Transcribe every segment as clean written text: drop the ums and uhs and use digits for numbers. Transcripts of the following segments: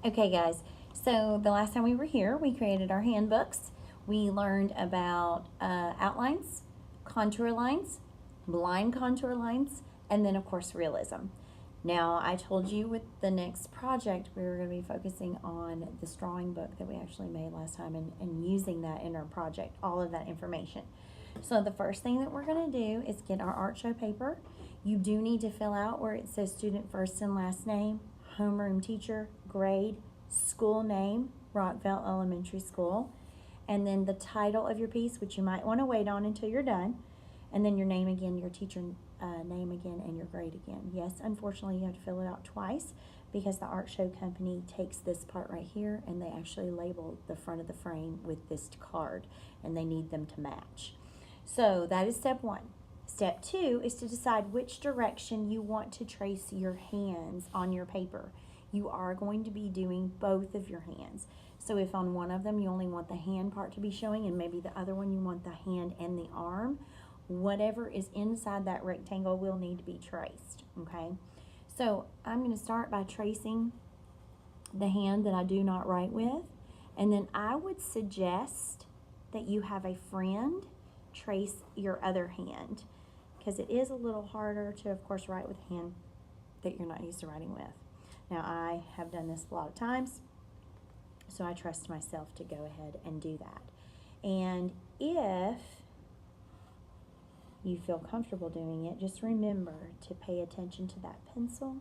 Okay, guys, so the last time we were here, we created our handbooks. We learned about outlines, contour lines, blind contour lines, and then, of course, realism. Now, I told you with the next project, we were going to be focusing on this drawing book that we actually made last time and using that in our project, all of that information. So the first thing that we're going to do is get our art show paper. You do need to fill out where it says student first and last name, homeroom teacher, grade, school name, Rockville Elementary School, and then the title of your piece, which you might want to wait on until you're done, and then your name again, your teacher name again, and your grade again. Yes, unfortunately, you have to fill it out twice because the art show company takes this part right here and they actually label the front of the frame with this card, and they need them to match. So that is step one. Step two is to decide which direction you want to trace your hands on your paper. You are going to be doing both of your hands. So if on one of them you only want the hand part to be showing and maybe the other one you want the hand and the arm, whatever is inside that rectangle will need to be traced, okay? So I'm going to start by tracing the hand that I do not write with, and then I would suggest that you have a friend trace your other hand, because it is a little harder to, of course, write with a hand that you're not used to writing with. Now, I have done this a lot of times, so I trust myself to go ahead and do that. And if you feel comfortable doing it, just remember to pay attention to that pencil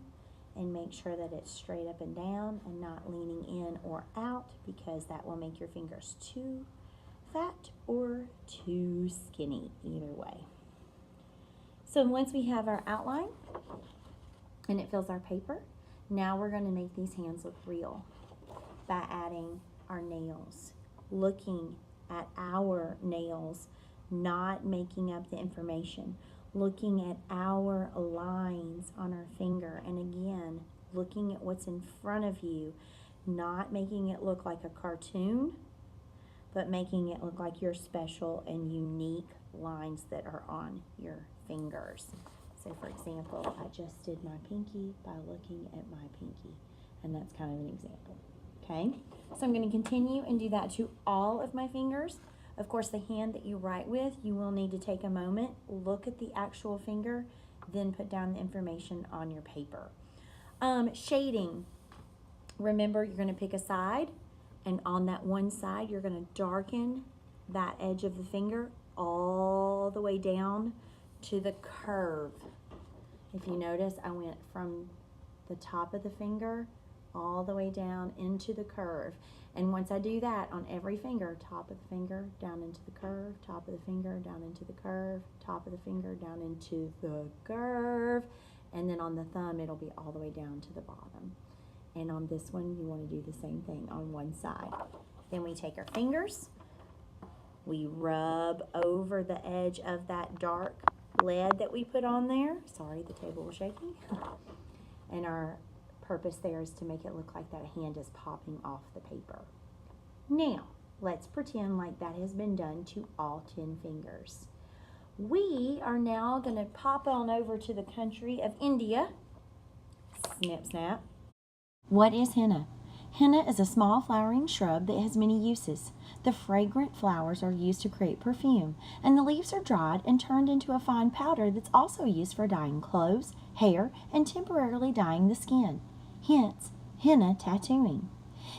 and make sure that it's straight up and down and not leaning in or out, because that will make your fingers too fat or too skinny, either way. So once we have our outline and it fills our paper, now we're going to make these hands look real by adding our nails, looking at our nails, not making up the information, looking at our lines on our finger, and again, looking at what's in front of you, not making it look like a cartoon, but making it look like your special and unique lines that are on your fingers. So for example, I just did my pinky by looking at my pinky, and that's kind of an example, okay? So I'm going to continue and do that to all of my fingers. Of course, the hand that you write with, you will need to take a moment, look at the actual finger, then put down the information on your paper. Shading. Remember, you're going to pick a side, and on that one side, you're going to darken that edge of the finger all the way down to the curve. If you notice, I went from the top of the finger all the way down into the curve. And once I do that on every finger, top of the finger, down into the curve, top of the finger, down into the curve, top of the finger, down into the curve, and then on the thumb, it'll be all the way down to the bottom. And on this one, you want to do the same thing on one side. Then we take our fingers, we rub over the edge of that dark lead that we put on there. Sorry, the table was shaking. And our purpose there is to make it look like that hand is popping off the paper. Now, let's pretend like that has been done to all 10 fingers. We are now going to pop on over to the country of India. Snip, snap. What is henna? Henna is a small flowering shrub that has many uses. The fragrant flowers are used to create perfume, and the leaves are dried and turned into a fine powder that's also used for dyeing clothes, hair, and temporarily dyeing the skin. Hence, henna tattooing.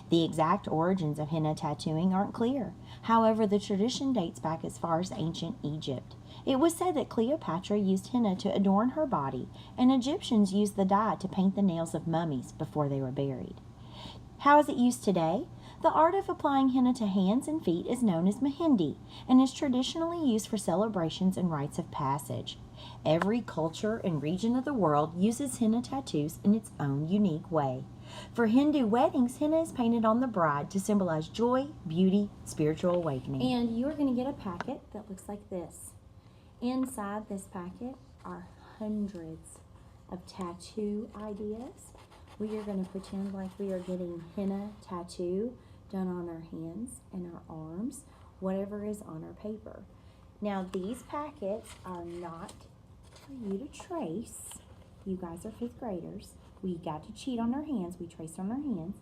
The exact origins of henna tattooing aren't clear. However, the tradition dates back as far as ancient Egypt. It was said that Cleopatra used henna to adorn her body, and Egyptians used the dye to paint the nails of mummies before they were buried. How is it used today? The art of applying henna to hands and feet is known as mehendi and is traditionally used for celebrations and rites of passage. Every culture and region of the world uses henna tattoos in its own unique way. For Hindu weddings, henna is painted on the bride to symbolize joy, beauty, spiritual awakening. And you are going to get a packet that looks like this. Inside this packet are hundreds of tattoo ideas. We are going to pretend like we are getting henna tattoo done on our hands and our arms, whatever is on our paper. Now, these packets are not for you to trace. You guys are 5th graders. We got to cheat on our hands. We traced on our hands.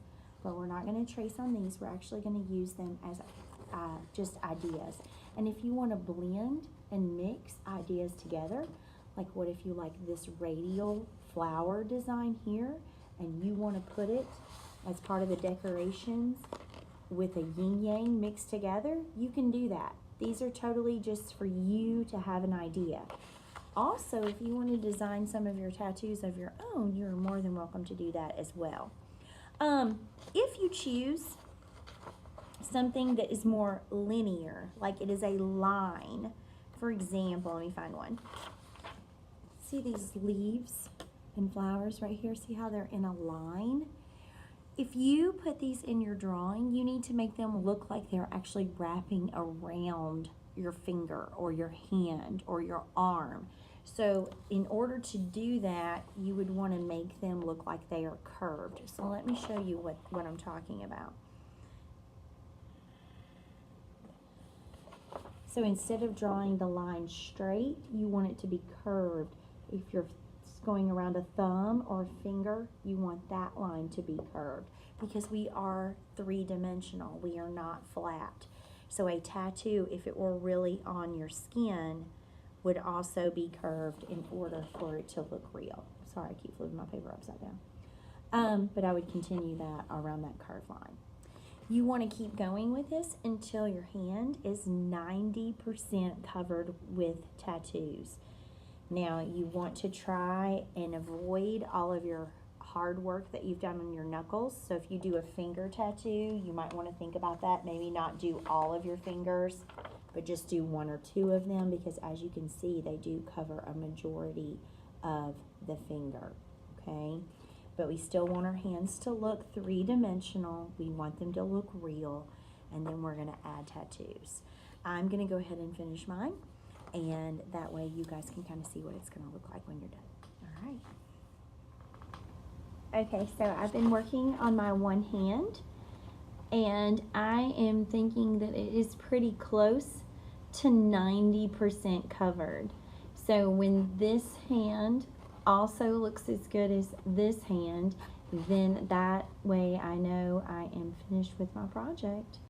but we're not going to trace on these. We're actually going to use them as just ideas. And if you want to blend and mix ideas together, like what if you like this radial flower design here and you want to put it as part of the decorations with a yin yang mixed together, you can do that. These are totally just for you to have an idea. Also, if you want to design some of your tattoos of your own, you're more than welcome to do that as well. If you choose something that is more linear, like it is a line, for example, let me find one. See these leaves and flowers right here? See how they're in a line? If you put these in your drawing, you need to make them look like they're actually wrapping around your finger or your hand or your arm. So in order to do that, you would want to make them look like they are curved. So let me show you what I'm talking about. So instead of drawing the line straight, you want it to be curved. If you're going around a thumb or a finger, you want that line to be curved because we are three-dimensional. We are not flat. So a tattoo, if it were really on your skin, would also be curved in order for it to look real. Sorry, I keep flipping my paper upside down. But I would continue that around that curved line. You want to keep going with this until your hand is 90% covered with tattoos. Now, you want to try and avoid all of your hard work that you've done on your knuckles. So if you do a finger tattoo, you might want to think about that. Maybe not do all of your fingers, but just do one or two of them, because as you can see, they do cover a majority of the finger, okay? But we still want our hands to look three-dimensional. We want them to look real, and then we're gonna add tattoos. I'm gonna go ahead and finish mine, and that way you guys can kind of see what it's gonna look like when you're done. All right. Okay, so I've been working on my one hand, and I am thinking that it is pretty close to 90% covered. So when this hand also looks as good as this hand, then that way I know I am finished with my project.